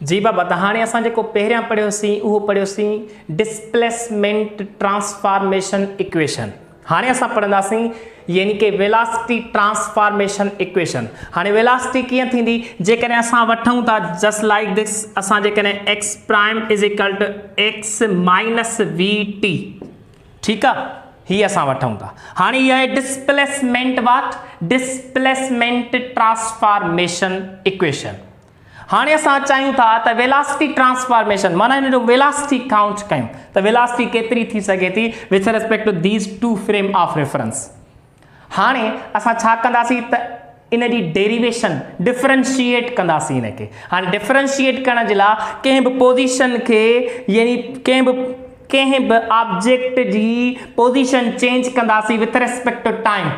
जी बाबा, त हाणे असां जेको पहिरियां पढ़ियोसीं उहो पढ़ियोसीं डिस्प्लेसमेंट ट्रांसफॉर्मेशन इक्वेशन। हाणे असां पढ़ंदासीं यानी कि वेलासिटी ट्रांसफॉर्मेशन इक्वेशन। हाणे वेलासिटी कीअं थींदी जेकॾहिं असां वठूं था जस्ट लाइक दिस, असां जेकॾहिं x prime is equal to x minus v t, ठीकु आहे, हीअ असां वठूं था। हाणे इहा आहे displacement what, displacement transformation equation. हाणे असां चाहियूं था त वेलासिटी ट्रांसफॉर्मेशन माना हिन जो वेलासिटी काउंट कयूं त वेलासिटी केतिरी थी सघे थी with respect to these two frame of reference. हाणे असां छा कंदासीं त इन जी डेरिवेशन डिफरेंशिएट कंदासीं इनखे। हाणे डिफरेंशिएट करण जे लाइ कंहिं बि पोजीशन खे यानी कंहिं बि ऑब्जेक्ट जी पोजीशन चेंज कंदासीं विथ रिस्पेक्ट टू टाइम,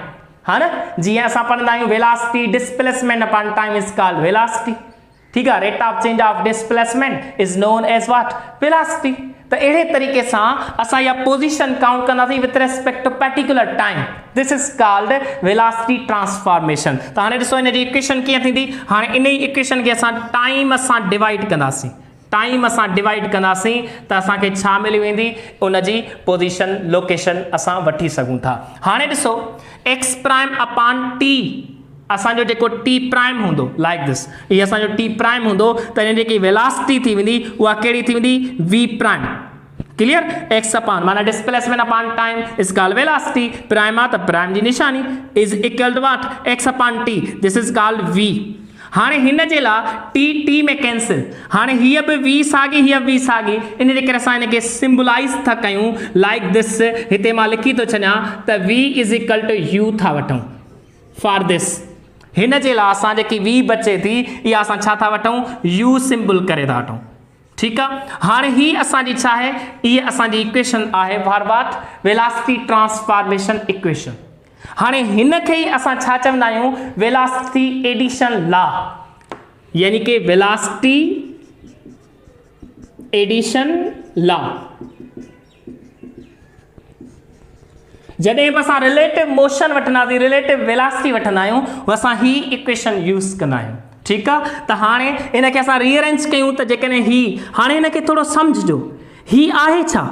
हा न। जीअं असां पढ़ंदा आहियूं velocity displacement upon time is called velocity, ठीक है। Rate of change of displacement is known as what, velocity. तो अड़े तरीके से असा या पोजीशन काउंट करना with respect to particular time, this is called velocity transformation. तो हाँ दिसो इन इक्वेशन किए थी, हाँ इन इक्वेशन के असा टाइम असा डिवाइड कंदासीं, टाइम असा डिवाइड कंदासीं त असांखे छा मिली वेंदी, उन जी पोजीशन लोकेशन असा वठी सघूं था। हाँ दिसो एक्स प्राइम अपॉन टी, असांजो जेको टी प्राइम हूंदो लाइक दिस, ये असांजो टी प्राइम हूंदो त इन जेकी वेलासिटी थी वेंदी उहा कहिड़ी थी वेंदी, V prime. Clear, X upon माना displacement upon time is called velocity, prime आ त प्राइम जी निशानी is equal to what, X upon T, this is called V. हाणे हिन जे लाइ टी टी में कैंसिल, हाणे हीअ बि वी साॻी हीअ वी साॻी, इन जे करे असां इनखे सिंबलाइज़ था कयूं लाइक दिस। हिते मां लिखी थो छॾियां त v is equal to u था वठूं फॉर दिस। हिन जे लाइ असां जेकी वी बचे थी इहा असां छा था वठूं, यू सिंबल करे था वठूं, ठीकु आहे। हाणे ही असांजी छा आहे, इहा असांजी इक्वेशन आहे for what, velocity transformation equation. हाणे हिन खे ई असां छा चवंदा आहियूं, वेलासिटी एडिशन लॉ, यानी कि वेलासिटी एडिशन लॉ। जॾहिं बि असां रिलेटिव मोशन वठंदासीं, रिलेटिव वेलासिटी वठंदा आहियूं, असां ही इक्वेशन यूज़ कंदा आहियूं, ठीकु आहे। त हाणे इनखे असां रीअरेंज कयूं त जेकॾहिं ही, हाणे हिनखे थोरो सम्झिजो, ही आहे छा,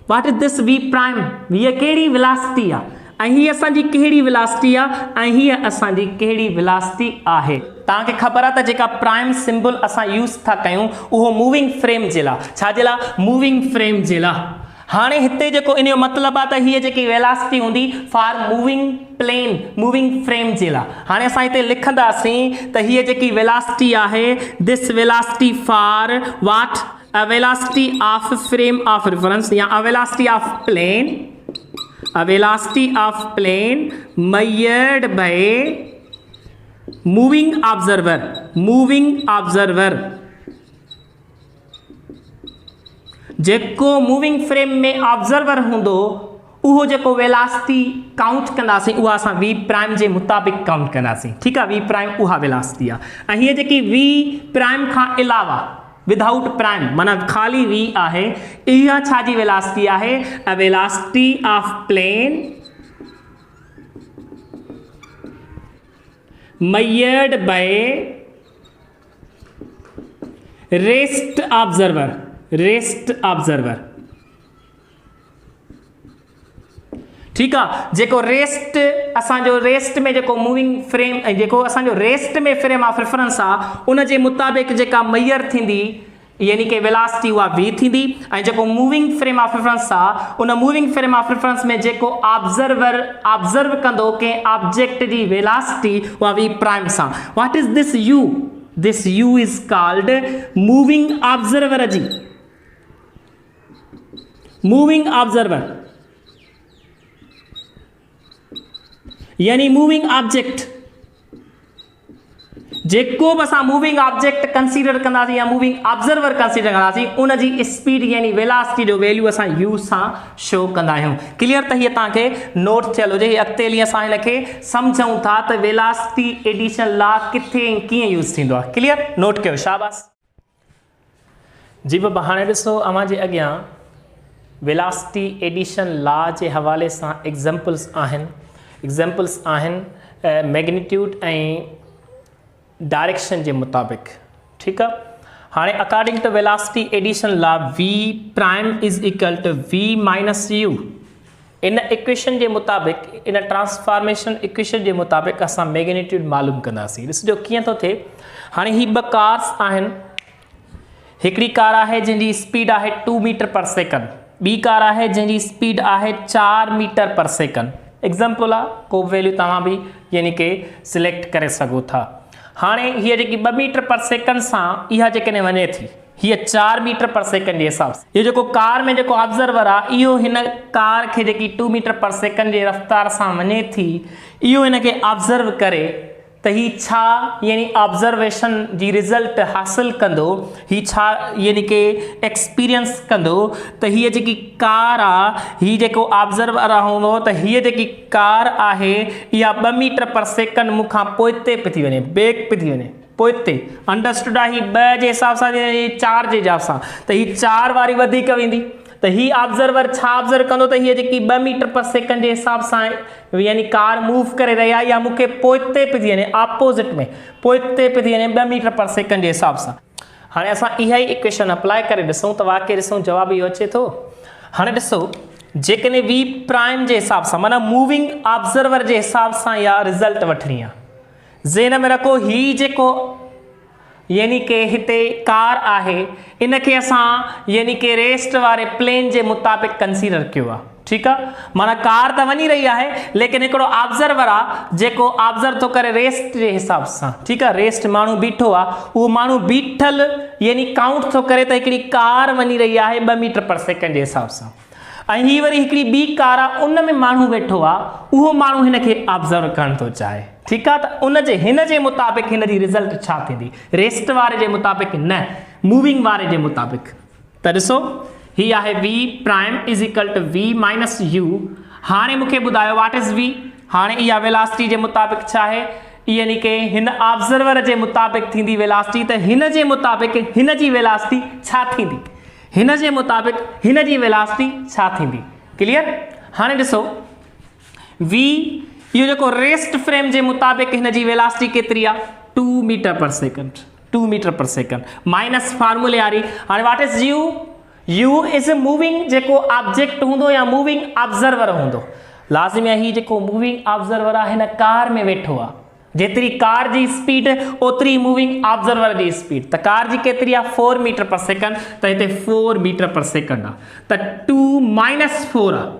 what is this v prime, हीअ कहिड़ी वेलासिटी आहे ऐं हीअ असांजी कहिड़ी वेलासिटी आहे ऐं हीअ असांजी कहिड़ी वेलासिटी आहे। तव्हांखे ख़बर आहे त जेका प्राइम सिंबल असां यूज़ था कयूं उहो मूविंग फ्रेम जे लाइ, छा जे लाइ, मूविंग फ्रेम जे लाइ। हाणे हिते जेको इन जो मतिलबु आहे त हीअ जेकी वेलासिटी हूंदी for moving plane, moving frame जे लाइ। हाणे असां हिते लिखंदासीं त हीअ जेकी वेलासिटी आहे, this velocity for what, a velocity of frame of reference या a velocity of plane, a velocity of plane measured by moving observer, moving observer. जेको मूविंग फ्रेम में ऑब्जर्वर हूंदो उहो जेको वेलासिटी काउंट कंदासीं उहा असां वी प्राइम जे मुताबिक़ काउंट कंदासीं, ठीकु आहे। वी प्राइम उहा वेलासिटी आहे ऐं हीअ जेकी वी प्राइम खां अलावा विदाउट प्राइम माना ख़ाली वी आहे, इहा छा जी वेलासिटी आहे, a velocity of plane measured by rest observer, rest observer, ठीकु आहे। जेको रेस्ट असांजो रेस्ट में जेको मूविंग फ्रेम ऐं जेको असांजो रेस्ट में फ्रेम ऑफ रेफरेंस आहे उन जे मुताबिक़ जेका मैयर थींदी यानी कि वेलासिटी उहा वी थींदी ऐं जेको मूविंग फ्रेम ऑफ रेफरेंस आहे उन मूविंग फ्रेम ऑफ रेफरेंस में जेको ऑब्जर्वर ऑब्जर्व कंदो कंहिं ऑब्जेक्ट जी वेलासिटी उहा वी प्राइम सां। What is this u, this u is called moving observer जी, मूविंग ऑब्जर्वर यानी मूविंग ऑब्जेक्ट। जेको बि असां मूविंग ऑब्जेक्ट कंसीडर कंदासीं या मूविंग ऑब्जर्वर कंसीडर कंदासीं उन जी स्पीड यानी वेलासिटी जो वैल्यू असां यू सां शो कंदा आहियूं। क्लियर, त हीअ तव्हांखे नोट थियल हुजे, अॻिते हली असां हिनखे सम्झूं था त वेलासिटी एडिशन लॉ किथे कीअं यूज़ थींदो आहे। क्लियर, नोट कयो, शाबाश जी बाबा। हाणे ॾिसो अव्हां जे अॻियां वेलासिटी एडिशन लॉ जे हवाले सां एग्ज़ाम्पल्स आहिनि, एग्ज़ाम्पल्स आहिनि मैग्नीट्यूड ऐं डायरेक्शन के मुताबिक, ठीक है। हाणे according to velocity addition law v prime is equal to v minus u। इन इक्वेशन के मुताबिक इन ट्रांसफॉर्मेशन इक्वेशन के मुताबिक असां मैग्नीट्यूड मालूम कंदासीं। ॾिसजो कीअं थो थिए। हाणे ही ॿ कार्स आहिनि। हिकिड़ी कार आहे जंहिंजी स्पीड आहे 2 मीटर पर सेकंड, ॿी कार आहे जंहिंजी स्पीड आहे 4 मीटर पर सेकंड। एग्जाम्पल आहे, को वैल्यू तव्हां बि यानी कि सिलेक्ट करे सघो था। हाणे हीअ जेकी 2 मीटर पर सेकंड सां इहा जेकॾहिं वञे थी, हीअ 4 मीटर पर सेकंड जे हिसाब सां, इहो जेको कार में जेको ऑब्जर्वर आहे इहो हिन कार खे जेकी 2 मीटर पर सेकंड जे रफ़्तार सां वञे थी, इहो हिनखे ऑब्जर्व करे त ही छा यानी ऑब्जर्वेशन जी रिज़ल्ट हासिल कंदो, ही छा यानी कि एक्सपीरियंस कंदो त हीअ जेकी कार आहे, ही जेको ऑब्जर्वर हूंदो त हीअ जेकी कार आहे इहा 2 मीटर पर सेकंड मूंखां पोइते पई थी वञे, बैक पई थी वञे, पोइते। अंडरस्टूड आहे ही 2 जे हिसाब सां, 4 जे हिसाब सां, त ही 4 वारी वधीक वेंदी। त ही ऑब्जर्वर छा ऑब्जर्व कंदो त हीअ जेकी 2 मीटर पर सेकंड जे हिसाब सां यानी कार मूव करे रही आहे, या मूंखे पोइते पई थी वञे, ऑपोजिट में पोइते पई थी वञे 2 मीटर पर सेकंड जे हिसाब सां। हाणे असां इहा ई इक्वेशन अप्लाई करे ॾिसूं त वाक़ई ॾिसूं जवाब इहो अचे थो। हाणे ॾिसो, जेकॾहिं v प्राइम जे हिसाब सां माना मूविंग ऑब्जर्वर जे हिसाब सां इहा रिज़ल्ट वठणी आहे। ज़हन में रखो, ही जेको यानी कि हिते कार आहे इनखे असां यानी कि रेस्ट वारे प्लेन जे मुताबिक़ कंसीडर कयो आहे। ठीकु आहे, माना कार त वञी रही आहे लेकिन हिकिड़ो ऑब्जर्वर आहे जेको ऑब्जर्व थो करे रेस्ट जे हिसाब सां। ठीकु आहे, रेस्ट माण्हू बीठो आहे, उहो माण्हू बीठल यानी काउंट थो करे त हिकिड़ी कार वञी रही आहे 2 मीटर पर सेकंड जे हिसाब सां। ऐं ही वरी हिकिड़ी ॿी कार आहे, उन में माण्हू वेठो आहे, उहो माण्हू हिनखे ऑब्जर्व करणु थो चाहे। ठीकु आहे, त उन जे हिन जे मुताबिक़ हिन जी रिज़ल्ट छा थींदी, रेस्ट वारे जे मुताबिक़ न, मूविंग वारे जे मुताबिक़। त ॾिसो, ही आहे v prime is equal to v minus u। हाणे मूंखे ॿुधायो व्हाट इज़ v। हाणे इहा वेलोसिटी जे मुताबिक़ छा आहे, यानी कि हिन ऑब्जर्वर जे मुताबिक़ थींदी वेलोसिटी, त हिन जे मुताबिक़ हिन जी वेलोसिटी छा थींदी, हिन जे मुताबिक़ हिन जी वेलोसिटी छा थींदी। क्लियर। हाणे ॾिसो, v इहो जेको रेस्ट फ्रेम जे मुताबिक़ हिन जी वेलोसिटी केतिरी आहे, 2 मीटर पर सेकंड, 2 मीटर पर सेकंड माइनस फार्मूले वारी। हाणे what is u, u is moving जेको ऑब्जेक्ट हूंदो या मूविंग ऑब्जर्वर हूंदो। लाज़िमी आहे ही जेको मूविंग ऑब्जर्वर आहे हिन कार में वेठो आहे, जेतिरी कार जी स्पीड ओतिरी मूविंग ऑब्जर्वर जी स्पीड। त कार जी केतिरी आहे 4 मीटर पर सेकंड, त हिते 4 मीटर पर सेकंड आहे, त 2 माइनस 4 आहे,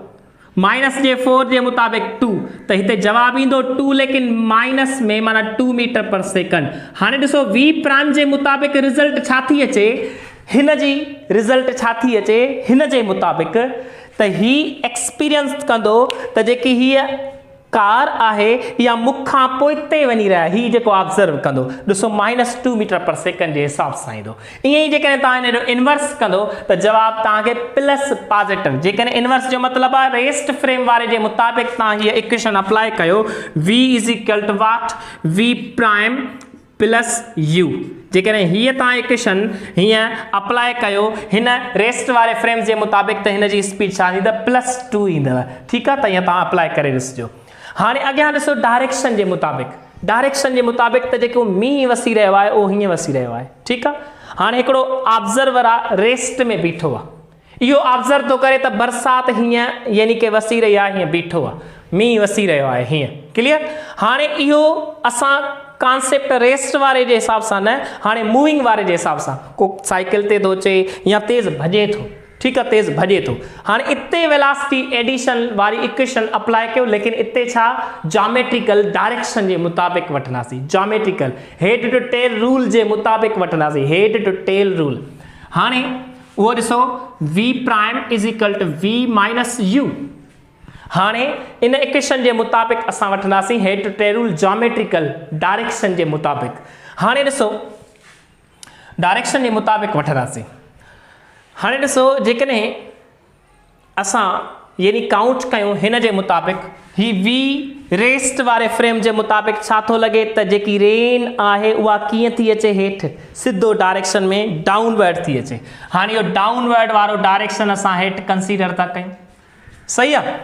माइनस जे 4 जे मुताबिक़ 2, त हिते जवाब ईंदो 2 लेकिन माइनस में माना 2 मीटर पर सेकंड। हाणे ॾिसो, v प्राइम जे मुताबिक़ रिज़ल्ट छा थी अचे, हिन जी रिज़ल्ट छा थी अचे हिन जे मुताबिक़, त ही एक्सपीरियंस कंदो त जेकी हीअ कार आहे या मूंखां पोइते वञी रहिया, ही जेको ऑब्जर्व कंदो, ॾिसो -2 मीटर पर सेकंड जे हिसाब सां ईंदो। ईअं ई जेकॾहिं तव्हां हिन जो इनवर्स कंदो त जवाब तव्हांखे प्लस पॉजिटिव। जेकॾहिं इनवर्स जो मतिलबु आहे रेस्ट फ्रेम वारे जे मुताबिक़ तव्हां हीअ इक्वेशन अप्लाई कयो, v is equal to what, v prime plus u। जेकॾहिं हीअ तव्हां इक्वेशन हीअं अप्लाई कयो हिन रेस्ट वारे फ्रेम जे मुताबिक़, त हिन जी स्पीड छा ईंदव, +2 ईंदव। ठीकु आहे, त ईअं तव्हां अप्लाई करे ॾिसिजो। हाणे अॻियां ॾिसो, डायरेक्शन जे मुताबिक़, डायरेक्शन जे मुताबिक़ त जेको मींहुं वसी रहियो आहे उहो हीअं वसी रहियो आहे। ठीकु आहे, हाणे हिकिड़ो ऑब्जर्वर आहे रेस्ट में बीठो आहे, इहो ऑब्जर्व थो करे त बरसाति हीअं यानी कि वसी रही आहे, हीअं बीठो आहे, मींहुं वसी रहियो आहे हीअं। क्लियर। हाणे इहो असां कॉन्सेप्ट रेस्ट वारे जे हिसाब सां न, हाणे मूविंग वारे जे हिसाब सां, को साइकिल ते थो अचे या तेज़ भॼे थो। ठीकु आहे, तेज़ भॼे थो। हाणे इते वेलोसिटी एडिशन वारी इक्वेशन अप्लाई कयो, लेकिन इते छा ज्योमेट्रिकल डायरेक्शन जे मुताबिक़ वठंदासीं, geometrical head to tail rule जे मुताबिक़ वठंदासीं, हेड टू टेल रूल। हाणे उहो ॾिसो, v prime is equal to v minus u। हाणे इन इक्वेशन जे मुताबिक़ असां वठंदासीं head to tail rule geometrical direction जे मुताबिक़। हाणे ॾिसो, डायरेक्शन जे मुताबिक़ वठंदासीं। हाणे ॾिसो, जेकॾहिं असां यानी काउंट कयूं हिन जे मुताबिक़, ही v रेस्ट वारे फ्रेम जे मुताबिक़ छा थो लॻे त जेकी रेन आहे उहा कीअं थी अचे हेठि, सिधो डायरेक्शन में डाउनवर्ड थी अचे। हाणे इहो डाउनवर्ड वारो डायरेक्शन असां हेठि कंसीडर था कयूं, सही आहे।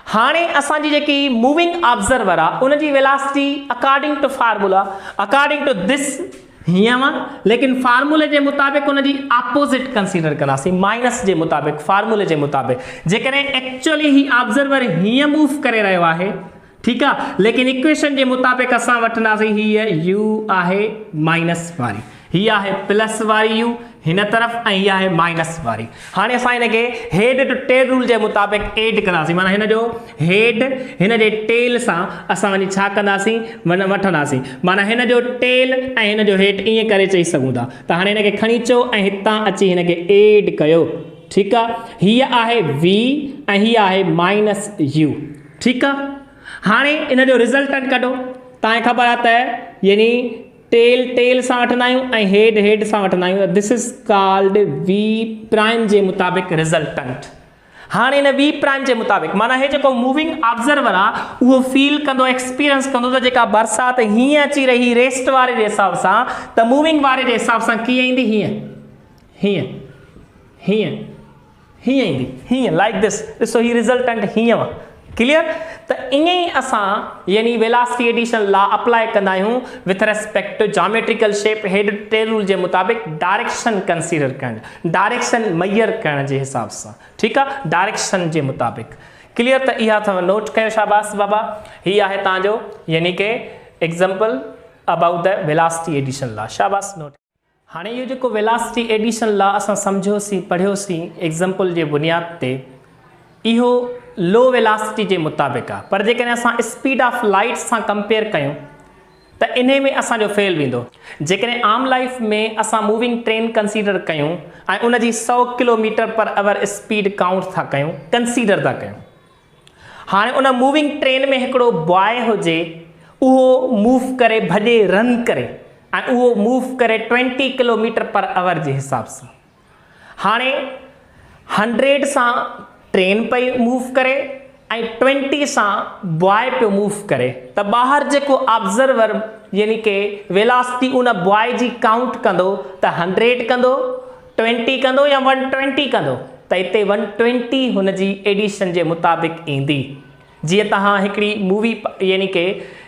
हाणे असांजी जेकी मूविंग ऑब्जर्वर आहे उनजी velocity according to formula, according to this हीअं वा, लेकिन फार्मूले जे मुताबिक़ उन जी ऑपोजिट कंसीडर कंदासीं, माइनस जे मुताबिक़, फार्मूले जे मुताबिक़। जेकॾहिं एक्चुअली ही ऑब्जर्वर हीअं मूव करे रहियो आहे, ठीकु आहे, लेकिन इक्वेशन जे मुताबिक़ असां वठंदासीं हीअ u आहे माइनस वारी, हीअ आहे प्लस वारी u हिन तरफ़ ऐं हीअ आहे माइनस वारी। हाणे असां हिनखे हेड टू टेल रूल जे मुताबिक़ एड कंदासीं, माना हिन जो हेड हिन जे टेल सां असां वञी छा कंदासीं, माना वठंदासीं, माना हिन जो टेल ऐं हिन जो हेड ईअं करे चई सघूं था। त हाणे हिनखे खणी अचो ऐं हितां अची हिनखे एड कयो, ठीकु आहे। हीअ आहे v ऐं हीअ आहे माइनस u, ठीकु आहे। हाणे इन जो रिज़ल्टेंट कढो, तव्हांखे ख़बर आहे त यानी टेल टेल सां वठंदा आहियूं ऐं हेड हेड सां वठंदा आहियूं, this is called V prime जे मुताबिक़ रिज़ल्टेंट। हाणे हिन वी प्राइम जे मुताबिक़ माना हे जेको मूविंग ऑब्जर्वर आहे उहो फील कंदो, एक्सपीरियंस कंदो त जेका बरसाति हीअं अची रही रेस्ट वारे जे हिसाब सां, त मूविंग वारे जे हिसाब सां कीअं ईंदी, हीअं हीअं हीअं हीअं ईंदी, हीअं लाइक दिस। ॾिसो ही रिज़ल्टेंट हीअं वा, क्लियर। त ईअं ई असां यानी वेलासिटी एडिशन लॉ अप्लाई कंदा आहियूं with respect to geometrical shape head tail rule जे मुताबिक़ डायरेक्शन कंसीडर करणु, डायरेक्शन मैयर करण जे हिसाब सां, ठीकु आहे, डायरेक्शन जे मुताबिक़, क्लियर। त इहा अथव, नोट कयो, शाबाश बाबा। हीअ आहे तव्हांजो यानी कि example about the velocity addition law, शाबाश नोट। हाणे इहो जेको वेलासिटी एडिशन लॉ असां सम्झोसीं पढ़ियोसीं एग्जाम्पल जे बुनियाद ते, इहो लो वेलासिटी जे मुताबिक़ आहे, पर जेकॾहिं असां स्पीड ऑफ लाइट सां कंपेयर कयूं त इन में असांजो फेल वेंदो। जेकॾहिं आम लाइफ में असां मूविंग ट्रेन कंसीडर कयूं ऐं उन जी 100 kilometre per hour speed count था कयूं, कंसीडर था कयूं। हाणे उन मूविंग ट्रेन में हिकिड़ो बॉय हुजे, उहो मूव करे, भॼे, रन करे, ऐं उहो मूव करे 20 किलोमीटर पर आवर जे हिसाब सां। हाणे 100 सां ट्रेन पई मूव करे ऐं 20 सां बॉय पियो मूव करे, त ॿाहिरि जेको ऑब्जर्वर यानी कि वेलासिटी उन बॉय जी काउंट कंदो त 100 कंदो, 20 कंदो या 120 कंदो, त हिते 120 हुन जी एडिशन जे मुताबिक़ ईंदी। जीअं तव्हां हिकिड़ी मूवी यानी कि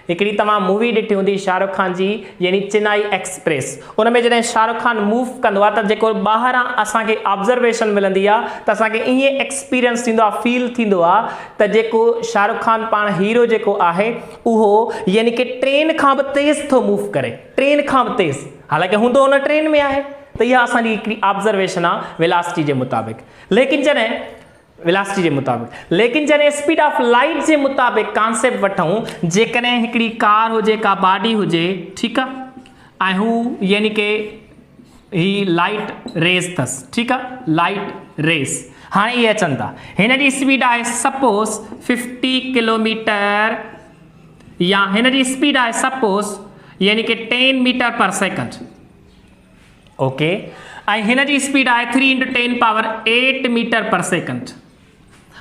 हिकिड़ी तव्हां मूवी ॾिठी हूंदी शाहरुख खान जी यानी चेन्नई एक्सप्रेस, उन में जॾहिं शाहरुख खान मूव कंदो आहे त जेको ॿाहिरां असांखे ऑब्जर्वेशन मिलंदी आहे त असांखे ईअं एक्सपीरियंस थींदो आहे, फील थींदो आहे त जेको शाहरुख खान पाण हीरो जेको आहे उहो यानी कि ट्रेन खां बि तेज़ थो मूव करे, ट्रेन खां बि तेज़, हालांकि हूंदो हुन ट्रेन में आहे। त इहा असांजी हिकिड़ी ऑब्जर्वेशन आहे वेलासिटी जे मुताबिक़। लेकिन जॾहिं वेलासिटी जे मुताबिक़, लेकिन जॾहिं स्पीड ऑफ लाइट जे मुताबिक़ कॉन्सेप्ट वठूं, जेकॾहिं हिकिड़ी कार हुजे, का गाॾी हुजे, ठीकु आहे, ऐं हू यानी कि ही लाइट रेस अथसि, ठीकु आहे, लाइट रेस। हाणे इहे अचनि था, हिन जी स्पीड आहे सपोज 50 किलोमीटर, या हिन जी स्पीड आहे सपोज यानी कि 10 मीटर पर सेकंड, ओके, ऐं हिन जी स्पीड आहे 3 × 10 पावर 8 मीटर पर सेकंड।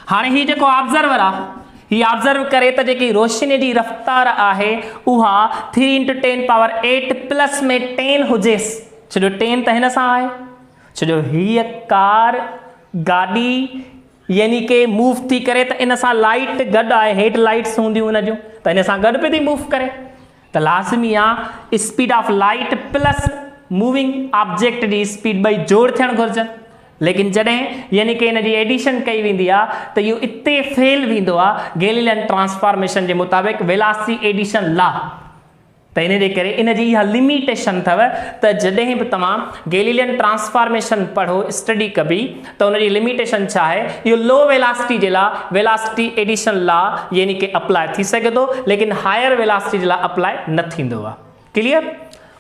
हाणे ही जेको ऑब्जर्वर आहे, ही ऑब्जर्व करे त जेकी रोशनी जी रफ़्तार आहे उहा 3 × 10 पावर 8 प्लस में 10 हुजेसि, छो जो 10 त हिन सां आहे, छो जो हीअ कार गाॾी यानी कि मूव थी करे त इन सां लाइट गॾु आहे, हेड लाइट्स हूंदियूं हुन जूं, त इन सां गॾु पई थी मूव करे, त लाज़मी आहे speed of light plus moving object जी स्पीड ॿई जोड़ थियणु घुरिजनि। लेकिन जॾहिं यानी कि इन जी एडिशन कई वेंदी आहे त इहो इते फेल वेंदो आहे गैलीलियन ट्रांसफॉर्मेशन जे मुताबिक़ वेलासिटी एडिशन लॉ। त इन जे करे इन जी इहा लिमिटेशन अथव त जॾहिं बि तव्हां गैलीलियन ट्रांसफॉर्मेशन पढ़ो, स्टडी कबी, त उन जी लिमिटेशन छा आहे, इहो लो वेलासिटी जे लाइ वेलासिटी एडिशन लॉ यानी कि अप्लाई थी सघे थो, लेकिन हायर वेलासिटी जे लाइ अप्लाई न थींदो आहे। Clear,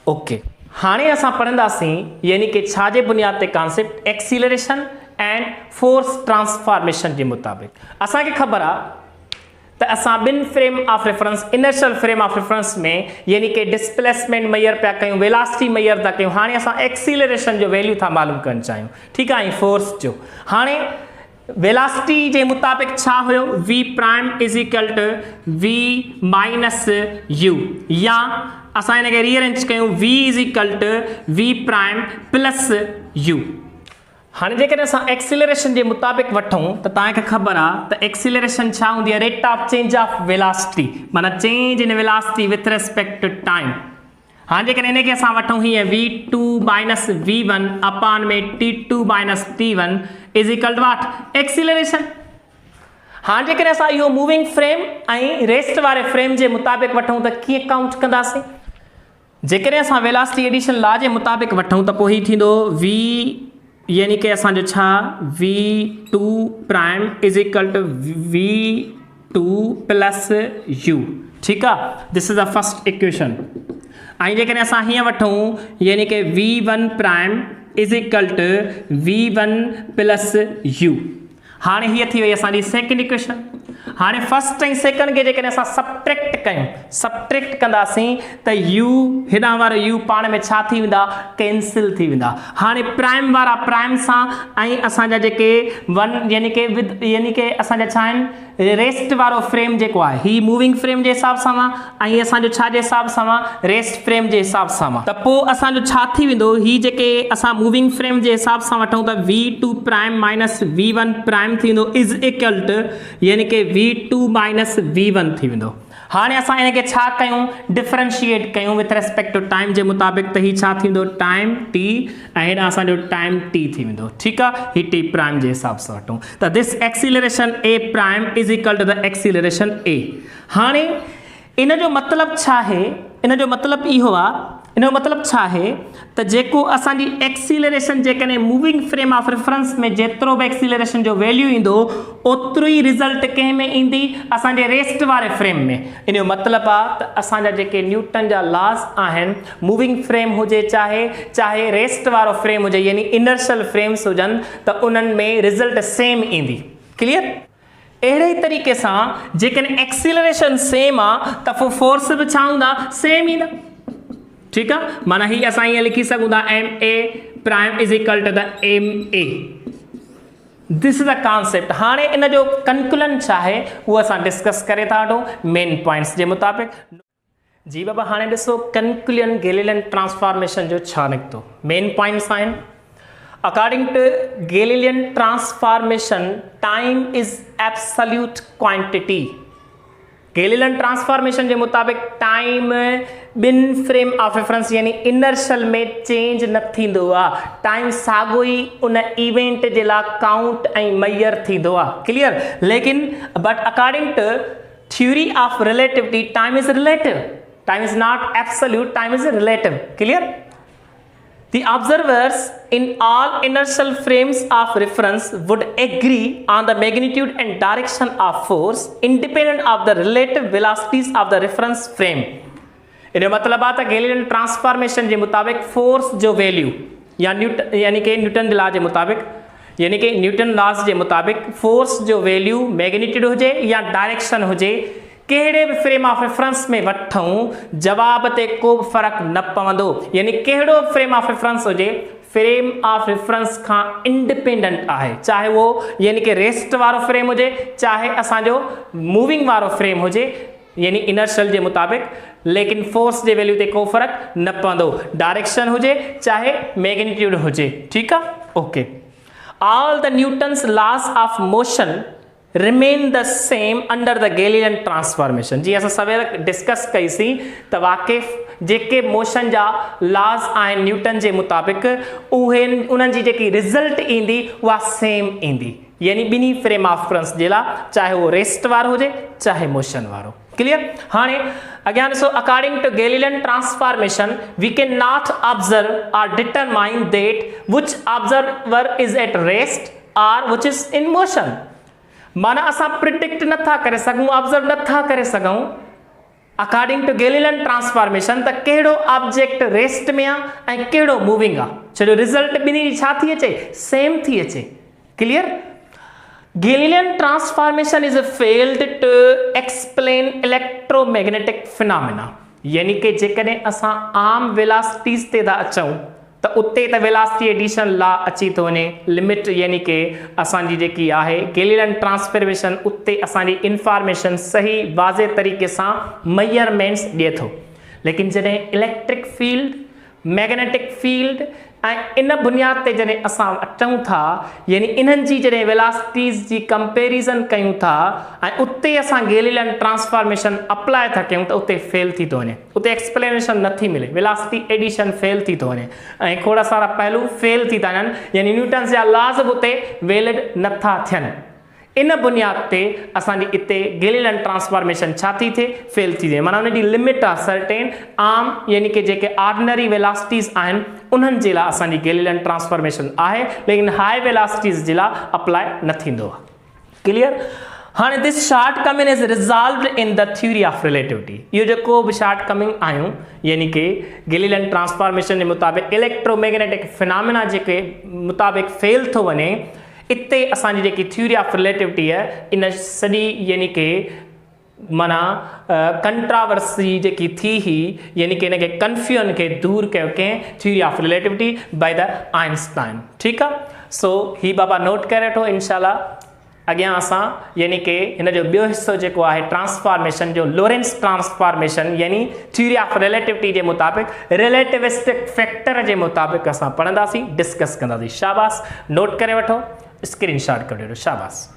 okay. हाणे असां पढ़ंदासीं यानी कि छा जे बुनियाद ते concept acceleration and force transformation जे मुताबिक़। असांखे ख़बर आहे त असां ॿिनि frame of reference, inertial frame of reference में यानी कि डिस्प्लेसमेंट मैयर पिया कयूं, वेलासिटी मैयर था कयूं। हाणे असां एक्सीलरेशन जो वैल्यू था मालूम करणु चाहियूं, ठीकु आहे, ऐं फोर्स जो। हाणे वेलासिटी जे मुताबिक़ छा हुयो, v prime is equal to v minus u, या असां हिनखे रीअरेंज कयूं v is equal to v prime plus u। हाणे जेकॾहिं असां एक्सीलरेशन जे मुताबिक़ वठूं त तव्हांखे ख़बर आहे त एक्सीलरेशन छा हूंदी आहे, rate of change of velocity, माना change in velocity with respect to time. हाँ जेकर इन्हें के असां वठूं हीअं v2 माइनस v1 अपान में t2 minus t1 is equal to what acceleration. हाँ जेकर असां इहो मूविंग फ्रेम ऐं रेस्ट वारे फ्रेम जे मुताबिक़ वठूं त कीअं काउंट कंदासीं। जेकर असां वेलोसिटी एडिशन लॉ जे मुताबिक़ वठूं त पोइ ही थींदो v यानी कि असांजो छा v2 prime is equal to v2 plus u। ठीक आहे, this is the first equation. ऐं जेकर असां हीअं वठूं यानी कि v1 prime is equal to v1 plus u। हाँ हीअ थी वई असांजी सेकेंड इक्वेशन। हाँ फर्स्ट ऐं सेकेंड के जेकॾहिं असां सबट्रैक्ट कयूं, सबट्रैक्ट कंदासीं त u हेॾां वारो u पाण में छा थी वेंदा, कैंसिल थी वेंदा। हाणे प्राइम वारा प्राइम सां ऐं असांजा जेके वन यानी कि असांजा छा आहिनि रेस्ट वारो फ्रेम जेको आहे ही मूविंग फ्रेम जे हिसाब सां ऐं असांजो छा जे हिसाब सां रेस्ट फ्रेम जे हिसाब सां त पोइ असांजो छा थी वेंदो, ही जेके असां मूविंग फ्रेम जे हिसाब सां वठूं त v2 prime minus v1 prime थींदो इज इक्वल टू यानी कि v2 माइनस v1 थी वेंदो। हाणे असां इनखे छा कयूं, डिफरेंशिएट कयूं विथ रेस्पेक्ट टू टाइम जे मुताबिक़ त ही छा थींदो टाइम t ऐं हेॾां असांजो टाइम t थी वेंदो। ठीकु आहे, ही t प्राइम जे हिसाब सां वठूं त this acceleration a prime is equal to the acceleration a। हाणे इन जो मतिलबु छा आहे, इन जो मतिलबु इहो आहे, इन जो मतिलबु छा आहे त जेको असांजी एक्सीलरेशन जेकॾहिं मूविंग फ्रेम ऑफ रेफरेंस में जेतिरो बि एक्सीलरेशन जो वैल्यू ईंदो ओतिरो ई रिज़ल्ट कंहिं में ईंदी, असांजे रेस्ट वारे फ्रेम में। इन जो मतिलबु आहे त असांजा जेके न्यूटन जा लॉस आहिनि, मूविंग फ्रेम हुजे चाहे रेस्ट वारो फ्रेम हुजे यानी इनर्शियल फ्रेम्स हुजनि त उन्हनि में रिज़ल्ट सेम ईंदी। क्लियर? अहिड़े ई तरीक़े सां जेकॾहिं एक्सीलरेशन सेम आहे त पोइ फोर्स बि छा हूंदा, सेम ईंदा। ठीक है, माना ही असां ईअं लिखी सघूं था ma prime is equal to the ma। This is the concept. हाणे इन जो कंक्लूजन छा आहे उहो असां डिस्कस करे था वठूं मेन पॉइंट्स जे मुताबिक़। जी बाबा, हाणे ॾिसो कंक्लूजन गैलीलियन ट्रांसफॉर्मेशन जो छा निकितो। मेन पॉइंट्स आहिनि according to Galilean transformation time is absolute quantity. Galilean transformation के मुताबिक टाइम बिन फ्रेम ऑफ रेफरेंस यानी इनर्शियल में चेंज न थींदो आहे। टाइम साॻियो ई उन इवेंट जे लाइ काउंट ऐं मैयर थींदो आहे। क्लियर? लेकिन but according to theory of relativity time is relative, time is not absolute, time is relative. Clear? The observers in all inertial frames of reference would agree on the magnitude and direction of force independent of the relative velocities of the reference frame। इन मतलब आता Galilean transformation के मुताबिक force जो value या यानी कि Newton law के मुताबिक यानी कि न्यूटन लॉस के मुताबिक फोर्स जो वैल्यू मैग्नीट्यूड हुजे या डायरेक्शन हुजे कहिड़े भी फ्रेम ऑफ रेफरेंस में वठूं जवाब ते को फर्क न पवंदो। यानी कहिड़ो फ्रेम ऑफ रेफरेंस हुजे फ्रेम ऑफ रेफरेंस का इंडिपेंडेंट आहे, चाहे वो यानी कि रेस्ट वारो फ्रेम हुजे चाहे असांजो मूविंग वारो फ्रेम हुजे यानी इनर्शियल के मुताबिक, लेकिन फोर्स जे वैल्यू ते को फर्क न पवंदो, डायरेक्शन हुजे चाहे मैग्नीट्यूड हुजे। ठीक है, okay. All the Newton's laws of motion remain the same under the Galilean transformation. जी असां सवेर डिस्कस कईसीं त वाक़िफ़ जेके मोशन जा लॉस आहिनि न्यूटन जे मुताबिक़ उहे उन्हनि जी जेकी रिज़ल्ट ईंदी उहा सेम ईंदी, यानी ॿिन्ही फ्रेम ऑफ रेफरेंस जे लाइ, चाहे उहो रेस्ट वारो हुजे चाहे मोशन वारो। क्लियर? हाणे अॻियां ॾिसो according to Galilean transformation we can not observe और determine that which observer is at rest और व्हिच इज इन मोशन। माना असां प्रिडिक्ट नथा करे सघूं, ऑब्जर्व नथा करे सघूं अकॉर्डिंग टू गैलीलियन ट्रांसफॉर्मेशन त कहिड़ो ऑब्जेक्ट रेस्ट में आहे ऐं कहिड़ो मूविंग आहे, छो रिज़ल्ट ॿिन्ही छा थी अचे, सेम थी अचे। Clear? Galilean transformation is failed to explain electromagnetic phenomena. यानी कि जेकॾहिं असां आम वेलोसिटीज़ ते था अचूं त उते त वेलोसिटी एडिशन लॉ अची थो वञे, लिमिट यानी कि असांजी जेकी आहे गैलीलियन ट्रांसफॉर्मेशन उते असांजी इंफॉर्मेशन सही वाज़े तरीक़े सां मेजरमेंट्स ॾिए थो। लेकिन जॾहिं इलेक्ट्रिक फील्ड, मैग्नेटिक फील्ड इन बुनियाद ते जॾहिं असां अचूं था यानी इन्हनि जी जॾहिं वेलासिटीज़ जी कंपेरिज़न कयूं था ऐं उते असां गैलीलियन ट्रांसफॉर्मेशन अप्लाई था कयूं त उते फेल थी थो वञे, उते एक्सप्लेनेशन नथी मिले, वेलासिटी एडिशन फेल थी थो वञे ऐं खोड़ सारा पहलू फेल थी था वञनि यानी न्यूटन्स जा लॉज़ बि उते वैलिड नथा थियनि। इन बुनियाद ते असांजी इते गैलीलियन ट्रांसफॉर्मेशन छा थी थिए, फेल थी थिए, माना उन जी लिमिट आहे सर्टेन आम यानी कि जेके ऑर्डिनरी वेलासिटीज़ आहिनि उन्हनि जे लाइ असांजी गैलीलियन ट्रांसफॉर्मेशन आहे, लेकिन हाई वेलासिटीज़ जे लाइ अप्लाई न थींदो आहे। क्लियर? हाँ, this short coming is resolved in the theory of relativity. ये जो भी शॉर्ट कमिंग आयूं यानी कि गैलीलियन ट्रांसफॉर्मेशन के मुताबिक इलेक्ट्रोमैग्नेटिक फिनोमेना के मुताबिक फेल थो वने, इते असांजी जेकी थ्योरी ऑफ रिलेटिविटी है इन सॼी यानी कि माना कंट्रावर्सी जेकी थी ही यानी कि इनके कंफ्यूजन के दूर कयो कंहिं theory of relativity by the Einstein. ठीक है, सो ही बाबा नोट करे वठो, इंशाल्लाह अॻियां असां यानी कि हिन जो ॿियो हिस्सो जेको आहे ट्रांसफॉर्मेशन जो लोरेंस ट्रांसफॉर्मेशन यानी थ्योरी ऑफ रिलेटिविटी के मुताबिक रिलेटिविस्टिक फैक्टर के मुताबिक असां पढ़ंदासीं, डिस्कस कंदासीं। शाबाश, नोट करे वठो, स्क्रीनशॉट करे वठो। शाबाश।